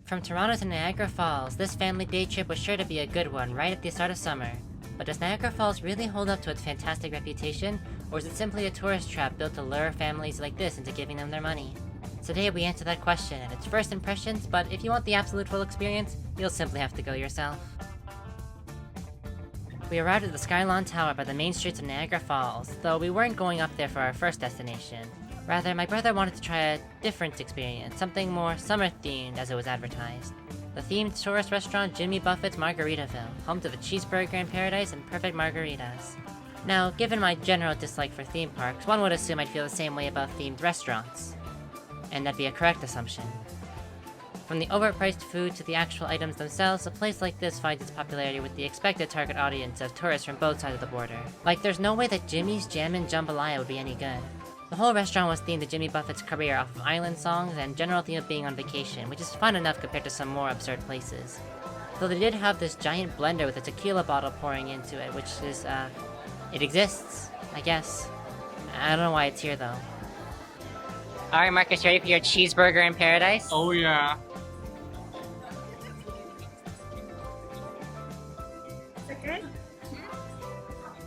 From Toronto to Niagara Falls, this family day trip was sure to be a good one right at the start of summer. But does Niagara Falls really hold up to its fantastic reputation, or is it simply a tourist trap built to lure families like this into giving them their money? Today we answer that question at its first impressions, but if you want the absolute full experience, you'll simply have to go yourself. We arrived at the Skyline Tower by the main streets of Niagara Falls, though we weren't going up there for our first destination. Rather, my brother wanted to try a different experience, something more summer-themed as it was advertised. The themed tourist restaurant Jimmy Buffett's Margaritaville, home to the cheeseburger in paradise and perfect margaritas. Now, given my general dislike for theme parks, one would assume I'd feel the same way about themed restaurants. And that'd be a correct assumption. From the overpriced food to the actual items themselves, a place like this finds its popularity with the expected target audience of tourists from both sides of the border. Like, there's no way that Jimmy's Jammin' Jambalaya would be any good. The whole restaurant was themed to Jimmy Buffett's career off of island songs and general theme of being on vacation, which is fun enough compared to some more absurd places. Though they did have this giant blender with a tequila bottle pouring into it, which is, it exists, I guess. I don't know why it's here, though. Alright, Marcus, you ready for your cheeseburger in paradise? Oh yeah.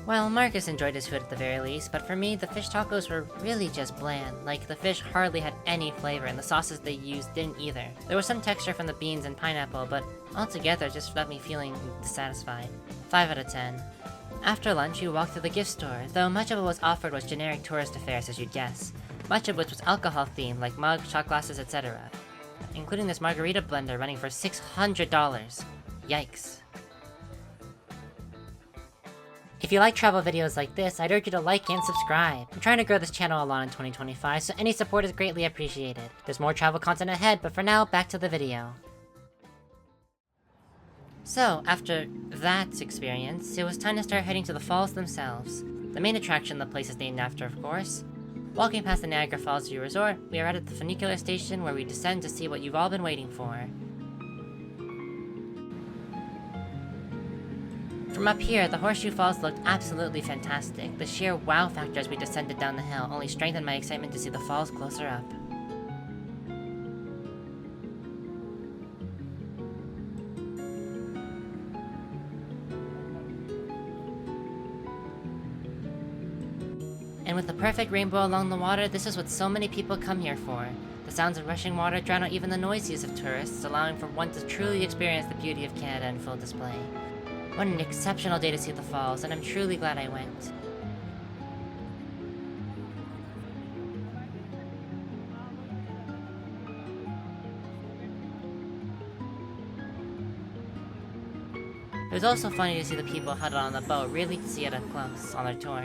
Well, Marcus enjoyed his food at the very least, but for me, the fish tacos were really just bland. Like, the fish hardly had any flavor, and the sauces they used didn't either. There was some texture from the beans and pineapple, but altogether it just left me feeling dissatisfied. 5 out of 10. After lunch, we walked through the gift store, though much of what was offered was generic tourist affairs, as you'd guess. Much of which was alcohol-themed, like mugs, shot glasses, etc. Including this margarita blender running for $600. Yikes. If you like travel videos like this, I'd urge you to like and subscribe. I'm trying to grow this channel a lot in 2025, so any support is greatly appreciated. There's more travel content ahead, but for now, back to the video. So, after that experience, it was time to start heading to the falls themselves. The main attraction the place is named after, of course. Walking past the Niagara Falls View Resort, we arrived at the funicular station where we descend to see what you've all been waiting for. From up here, the Horseshoe Falls looked absolutely fantastic. The sheer wow factor as we descended down the hill only strengthened my excitement to see the falls closer up. And with the perfect rainbow along the water, this is what so many people come here for. The sounds of rushing water drown out even the noisiest of tourists, allowing for one to truly experience the beauty of Canada in full display. What an exceptional day to see the falls, and I'm truly glad I went. It was also funny to see the people huddled on the boat really see it up close on their tour.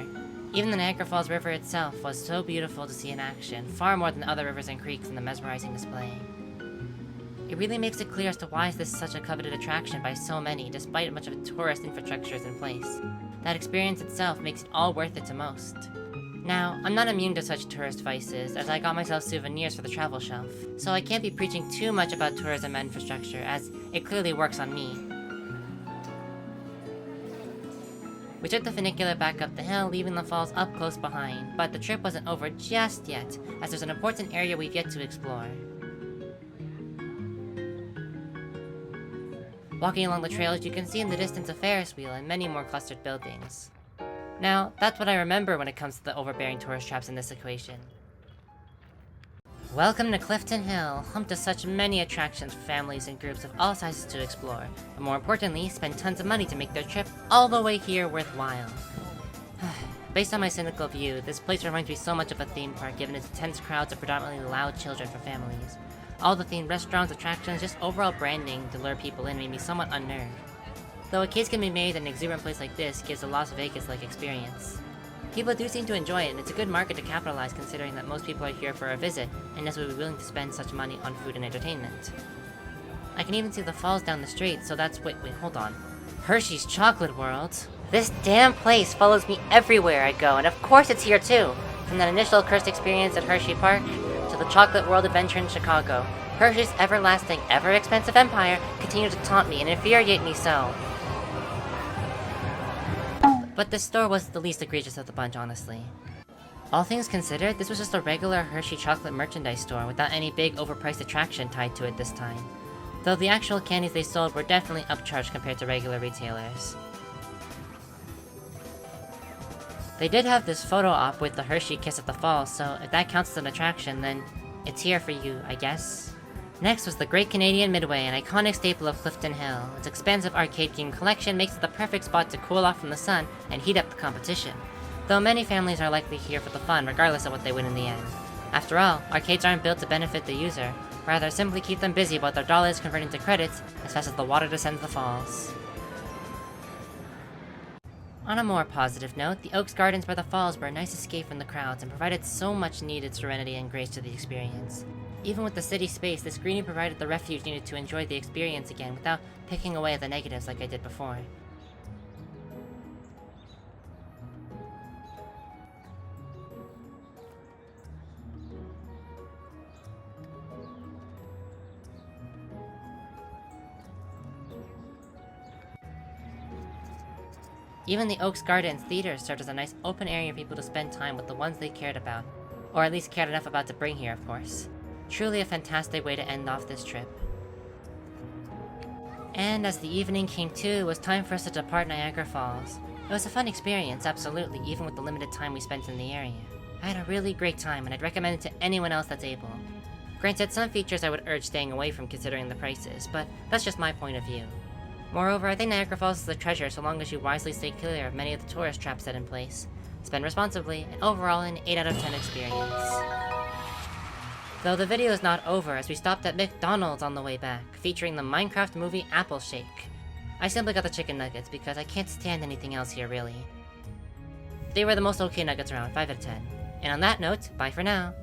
Even the Niagara Falls River itself was so beautiful to see in action, far more than other rivers and creeks in the mesmerizing display. It really makes it clear as to why this is such a coveted attraction by so many, despite much of its tourist infrastructure is in place. That experience itself makes it all worth it to most. Now, I'm not immune to such tourist vices, as I got myself souvenirs for the travel shelf, so I can't be preaching too much about tourism and infrastructure, as it clearly works on me. We took the funicular back up the hill, leaving the falls up close behind, but the trip wasn't over just yet, as there's an important area we've yet to explore. Walking along the trails, you can see in the distance a Ferris wheel and many more clustered buildings. Now, that's what I remember when it comes to the overbearing tourist traps in this equation. Welcome to Clifton Hill, home to such many attractions for families and groups of all sizes to explore, but more importantly, spend tons of money to make their trip all the way here worthwhile. Based on my cynical view, this place reminds me so much of a theme park given its intense crowds of predominantly loud children for families. All the themed restaurants, attractions, just overall branding to lure people in made me somewhat unnerved. Though a case can be made that an exuberant place like this gives a Las Vegas-like experience. People do seem to enjoy it, and it's a good market to capitalize considering that most people are here for a visit, and thus would be willing to spend such money on food and entertainment. I can even see the falls down the street, so that's- wait, hold on. Hershey's Chocolate World? This damn place follows me everywhere I go, and of course it's here too! From that initial cursed experience at Hershey Park, to the Chocolate World adventure in Chicago, Hershey's everlasting, ever-expensive empire continued to taunt me and infuriate me so. But this store was the least egregious of the bunch, honestly. All things considered, this was just a regular Hershey chocolate merchandise store without any big overpriced attraction tied to it this time. though the actual candies they sold were definitely upcharged compared to regular retailers. They did have this photo op with the Hershey kiss at the falls, so if that counts as an attraction, then it's here for you, I guess. Next was the Great Canadian Midway, an iconic staple of Clifton Hill. Its expansive arcade game collection makes it the perfect spot to cool off from the sun and heat up the competition, though many families are likely here for the fun regardless of what they win in the end. After all, arcades aren't built to benefit the user, rather simply keep them busy while their dollars convert into credits as fast as the water descends the falls. On a more positive note, the Oaks Gardens by the falls were a nice escape from the crowds and provided so much needed serenity and grace to the experience. Even with the city space, this greenery provided the refuge needed to enjoy the experience again without picking away at the negatives like I did before. Even the Oaks Gardens Theater served as a nice open area for people to spend time with the ones they cared about, or at least cared enough about to bring here, of course. Truly a fantastic way to end off this trip. And as the evening came to, it was time for us to depart Niagara Falls. It was a fun experience, absolutely, even with the limited time we spent in the area. I had a really great time, and I'd recommend it to anyone else that's able. Granted, some features I would urge staying away from considering the prices, but that's just my point of view. Moreover, I think Niagara Falls is a treasure so long as you wisely stay clear of many of the tourist traps set in place. Spend responsibly, and overall an 8 out of 10 experience. Though the video is not over, as we stopped at McDonald's on the way back, featuring the Minecraft movie Apple Shake. I simply got the chicken nuggets because I can't stand anything else here really. They were the most okay nuggets around, 5 out of 10. And on that note, bye for now.